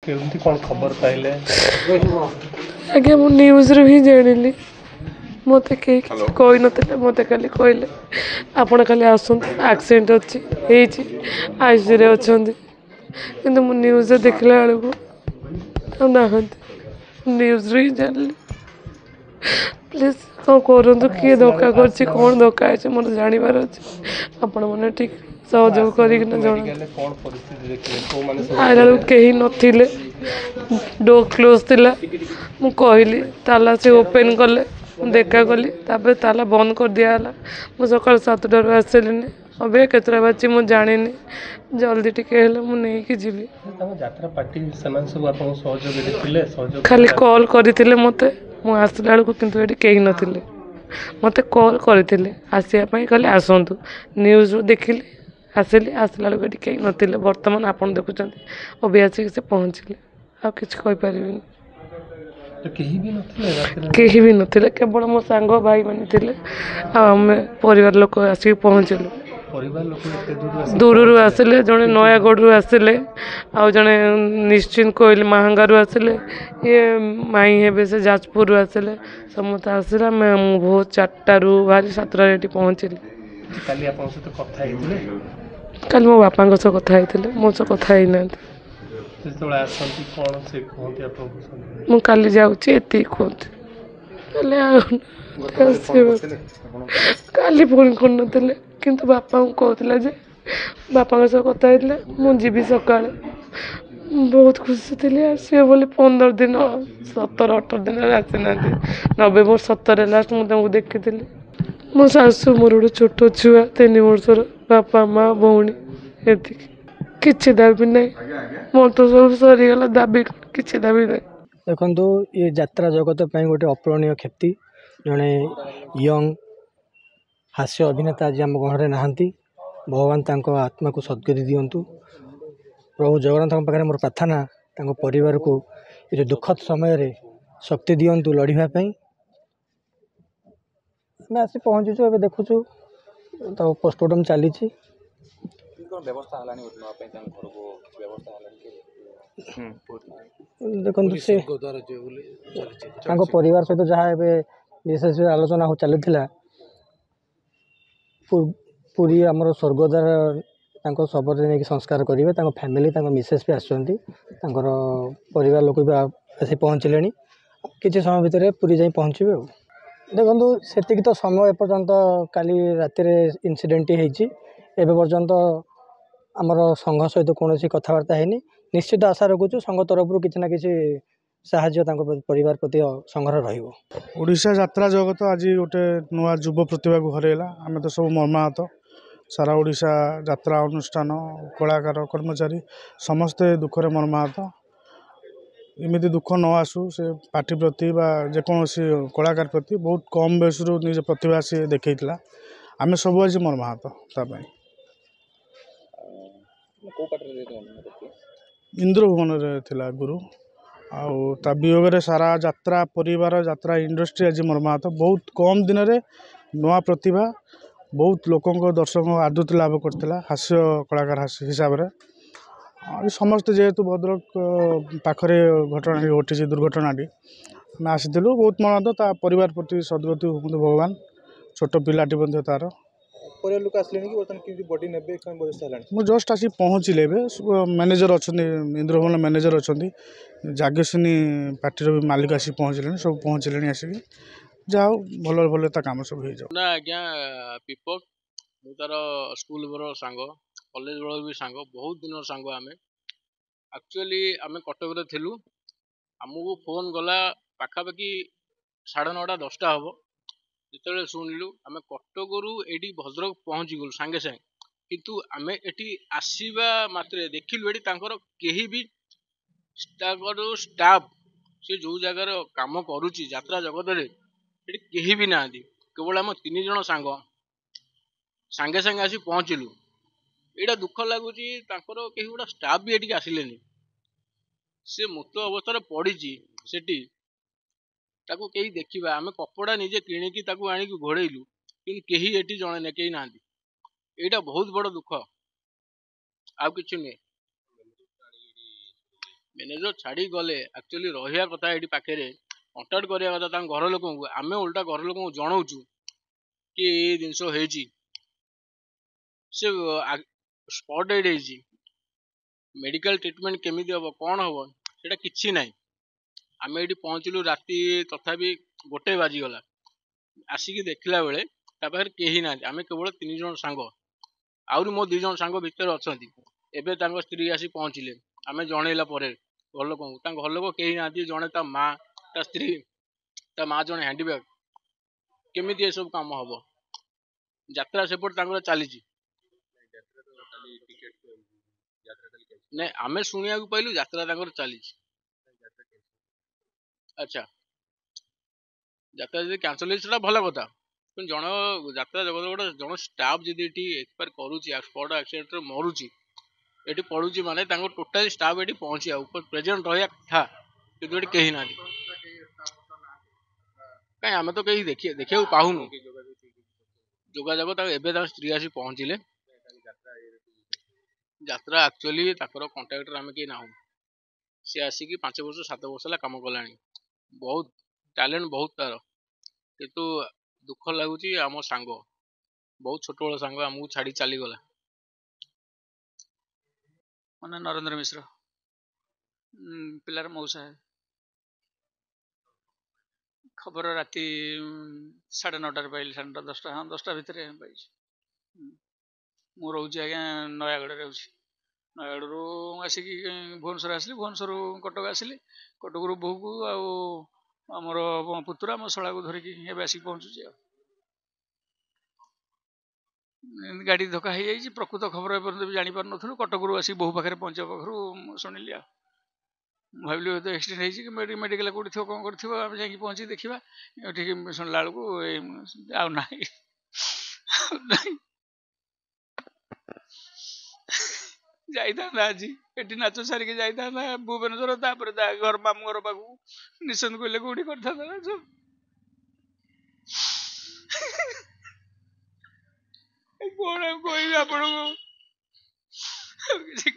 केमती कौन खबर पाइले आज्ञा मु न्यूज रू ही जानिली मत कई कही ना मत खाली कहले आपण खाली आसत एक्सीडेंट अच्छी आईसीयू अच्छा कि न्यूज देखला बेलू ना न्यूज रू ही जानी प्लीज कौन करूँ किए धोखा कर कौन धोखा है मोर जानवर अच्छे आपण मैंने ठीक सहयोग करना जन कौन परिस्थिति देखिले को माने आइला बेलू कहीं नथिले डोर क्लोज थिला मु कहली ताला से ओपन कले देखा कली तापर ताला बंद कर दिया मु सकाल 7टार आसलिनी अबे केतरा बाची मु जानी जल्दी टिके मु नहीं जीवी यात्रा पार्टी समान सब आपन सहयोग देथिले सहयोग खाली कॉल करथिले मते मु आसला बेलू किंतु एटी केही नथिले मते कॉल करथिले आसिया पई कहले आसंतु न्यूज रो देखिले आसिली आसला बेलू एटी केही नथिले वर्तमान आपन देखुचंती अबे आसी से पहुंचले आ किछ कहि परिबिनी तो केही भी नथिले रात्रि केही भी नथिले केवल मो सांग भाई माने थिले आ हमें परिवार लोक आसी पहुंचलु परिवार लोक एते दूर आसिले जड़े नयागढ़ रू आसिले आ जड़े निश्चिंत कोइल महांगा रू आसिले ये माई हेबे से जाजपुर रू आसिले समस्त आसिला मैं बहुत 4टा रू भारी 7टा रेटी पहुंचली काली आपन से कथा हेतिले कल मो बापा सह कथा हेतिले मो सह कथा हेई ना तो आसंती कौन से कहते आपन मु काली जाउची एती कहते काली फोन कर किंतु बापा को कहला जे बापा सह कथा हेतिले मु जीवी सकाळ बहुत खुशी थी आसवे बोले 15 दिन 17-18 दिन आसी ना नवेम्बर 17 लास्ट मुझे देखी मो शाशु मोर गोटे छोट छुआ 3 वर्षर बापा माँ भौणी एति किसी दाबी ना मोर तो सब सरीगला दाबी किसी दाबी ना देखु ये यात्रा जगत पर गोटे अपूरणीय क्षति जड़े यंग हास्य अभिनेता आज आम घर में नहांती भगवान तांको आत्मा को सद्गति दिंतु प्रभु जगन्नाथ पाखे मोर प्रार्थना तांको परिवार को ये दुखद समय रे शक्ति दिंतु लड़ाई मैं आसी पहुँचुचु ए देखुचु तो पोस्टमार्टम चली देखो से परिवार सहित जहाँ विशेष आलोचना हो चली पूरी आमर स्वर्गद्वार शबर नहीं संस्कार करेंगे फैमिली मिसेस भी आसुँच परिवार लोक भी आसी पहुँचले किसी समय भितर पूरी जाई पहुँचे देखो से तो समय एपर्यंत काली राति इनसीडेंट एवं पर्यंत आमर संघ सहित कौन कथबार्ता है निश्चित आशा रखुचु संघ तरफ किसी ना कि साहाय्य परिवार प्रति संघर ओडिशा यात्रा जगत आज गोटे नुआ युव प्रतिभा को हरैला आम तो सब मर्माहत सारा ओडिशा यात्रा अनुष्ठान कलाकार कर्मचारी समस्ते दुखरे मर्माहत एमती दुख न आसू से पार्टी प्रति जेकोसी कलाकार प्रति बहुत कम बयस निज प्रतिभा सी देखा आम सब आज मर्माहत इंद्र भुवन थिला गुरु आ वियोग सारा यात्रा परिवार यात्रा इंडस्ट्री आज मर्माहत बहुत कम दिन में नुआ प्रतिभा बहुत लोक दर्शक आदृति लाभ करता हास्य कलाकार हिसाब से समस्ते जेहेतु भद्रक पाखरे घटना घटी दुर्घटनाटी आम आसीलु बहुत मर्माहत परिवार प्रति सद्गति हूँ भगवान छोट पिलाटी तार लोक आसले कि बॉडी नेबे मु जस्ट आसी पहुँचले मैनेजर अच्छा इंद्र भवन मैनेजर अच्छा जागेशिनी पार्टी भी मालिक आसी पहुँचले सब पहुँचले आसिक जाओ भल भल काम सब हो जाओ ना आज्ञा पीपक मु तार स्कूल बेर सांग कॉलेज बेल भी सांग बहुत दिन सांग आम एक्चुअली आम कटक थिलु आमको फोन गला पाखापाखि 9:30 10टा हम जिते शुणिलु आम कटकू ये भद्रक पहुँची गलु सांगे सांगे किंतु आम एटी आसवा मात्रे देखिलु ये कहीं भी स्टाफ से जो जगार काम करुच्ची यात्रा जगत में ये कहीं भी ना केवल आम 3 जन सांग सांगे सांगे आसी पहुँचलु यहाँ दुख लगुच कहीं गोटा स्टाफ भी ये आसिले से मृत अवस्था पड़ी सेठी ताकू कहीं देखा आम कपड़ा निजे किणिकी आनिक घोड़ेलु कि कहीं ये जड़े ना कहीं ना यहाँ बहुत बड़ दुख आउ कि ମ୍ୟାନେଜର ଛାଡ଼ି ଗଲେ ଆକ୍ଚୁଆଲି ରହିବା କଥା ଏଠି ପାଖରେ କଣ୍ଟାକ୍ଟ କରିବା କଥା ତାଙ୍କ ଘର ଲୋକଙ୍କୁ। ଆମେ ଓଲଟା ଘର ଲୋକଙ୍କୁ ଜଣାଉଛୁ କି ଏଇ ଜିନିଷ ହେଇଛି, ସେ ସ୍ପଟ୍ ଡେଡ୍ ହେଇଛି, ମେଡ଼ିକାଲ ଟ୍ରିଟମେଣ୍ଟ କେମିତି ହେବ କ'ଣ ହେବ ସେଇଟା କିଛି ନାହିଁ। ଆମେ ଏଠି ପହଞ୍ଚିଲୁ ରାତି ତଥାପି 1 ବାଜିଗଲା। ଆସିକି ଦେଖିଲା ବେଳେ ତା ପାଖରେ କେହି ନାହାନ୍ତି। ଆମେ କେବଳ 3 ଜଣ ସାଙ୍ଗ, ଆହୁରି ମୋ 2 ଜଣ ସାଙ୍ଗ ଭିତରେ ଅଛନ୍ତି। ଏବେ ତାଙ୍କ ସ୍ତ୍ରୀ ଆସି ପହଞ୍ଚିଲେ। ଆମେ ଜଣେଇଲା ପରେ ଘର ଲୋକଙ୍କୁ, ତାଙ୍କ ଘର ଲୋକ କେହି ନାହାନ୍ତି। ଜଣେ ତା ମା, ତା ସ୍ତ୍ରୀ, ତା ମା ଜଣେ ହ୍ୟାଣ୍ଡିବ୍ୟାଗ୍। କେମିତି ଏସବୁ କାମ ହେବ? ଯାତ୍ରା ସେପଟେ ତାଙ୍କର ଚାଲିଛି। ନାଇଁ ଆମେ ଶୁଣିବାକୁ ପାଇଲୁ ଯାତ୍ରା ତାଙ୍କର ଚାଲିଛି। ଆଚ୍ଛା, ଯାତ୍ରା ଯଦି କ୍ୟାନସଲ ହେଇଛି ସେଟା ଭଲ କଥା, କିନ୍ତୁ ଜଣ ଯାତ୍ରା ଜଗତ ଗୋଟେ ଜଣେ ଷ୍ଟାଫ୍ ଯଦି ଏଠି ଏକ୍ସପାୟାର କରୁଛି, ସ୍ପଟ୍ ଆକ୍ସିଡେଣ୍ଟରେ ମରୁଛି, ଏଠି ପଡ଼ୁଛି ମାନେ ତାଙ୍କ ଟୋଟାଲି ଷ୍ଟାଫ୍ ଏଠି ପହଞ୍ଚିବା ଉପରେ ପ୍ରେଜେଣ୍ଟ ରହିବା କଥା, କିନ୍ତୁ ଏଠି କେହି ନାହାନ୍ତି। କାଇଁ ଆମେ ତ କେହି ଦେଖିବାକୁ ପାଉନୁ ଯୋଗାଯୋଗ। ଏବେ ତାଙ୍କ ସ୍ତ୍ରୀ ଆସି ପହଞ୍ଚିଲେ। ଯାତ୍ରା ଆକ୍ଚୁଆଲି ତାଙ୍କର କଣ୍ଟ୍ରାକ୍ଟର ଆମେ କେହି ନାହୁଁ। ସେ ଆସିକି 5 ବର୍ଷ 7 ବର୍ଷ ହେଲା କାମ କଲାଣି। ବହୁତ ଟ୍ୟାଲେଣ୍ଟ ବହୁତ ତାର, କିନ୍ତୁ ଦୁଃଖ ଲାଗୁଛି ଆମ ସାଙ୍ଗ, ବହୁତ ଛୋଟବେଳ ସାଙ୍ଗ ଆମକୁ ଛାଡ଼ି ଚାଲିଗଲା। ମୋ ନାଁ ନରେନ୍ଦ୍ର ମିଶ୍ର, ପିଲାର ମଉସା। ଖବର ରାତି 9:30ରେ ପାଇଲି, 9:30 10ଟା, ହଁ 10ଟା ଭିତରେ ପାଇଛି। ମୁଁ ରହୁଛି ଆଜ୍ଞା ନୟାଗଡ଼ରେ ରହୁଛି। ନୟାଗଡ଼ରୁ ଆସିକି ଭୁବନେଶ୍ୱର ଆସିଲି, ଭୁବନେଶ୍ୱରରୁ କଟକ ଆସିଲି, କଟକରୁ ବୋହୂକୁ ଆଉ ଆମର ପୁତୁରା ମୋ ଶଳାକୁ ଧରିକି ଏବେ ଆସିକି ପହଞ୍ଚୁଛି। ଆଉ ଗାଡ଼ି ଧକ୍କା ହେଇଯାଇଛି। ପ୍ରକୃତ ଖବର ଏପର୍ଯ୍ୟନ୍ତ ବି ଜାଣିପାରୁନଥିଲୁ। କଟକରୁ ଆସିକି ବୋହୂ ପାଖରେ ପହଞ୍ଚିବା ପାଖରୁ ଶୁଣିଲି। ଆଉ ମୁଁ ଭାବିଲି ହয়তো ଆକ୍ସିଡେଣ୍ଟ ହେଇଛି କି ମେଡ଼ିକାଲ କେଉଁଠି ଥିବ, କ'ଣ କରିଥିବ, ଆମେ ଯାଇକି ପହଞ୍ଚିକି ଦେଖିବା। ଏଠିକି ଶୁଣିଲା ବେଳକୁ ଆଉ ନାହିଁ, ଯାଇଥାନ୍ତା ଆଜି ଏଠି ନାଚ ସାରିକି ଯାଇଥାନ୍ତା ଭୁବନେଶ୍ୱର, ତାପରେ ତା ଘର ମାମୁଁ ଘର ପାଖକୁ ନିଶ୍ଚନ୍ତ କହିଲେ କୋଉଠି କରିଥାନ୍ତା ନାଚ। କ'ଣ କହିବି ଆପଣଙ୍କୁ, କିଛି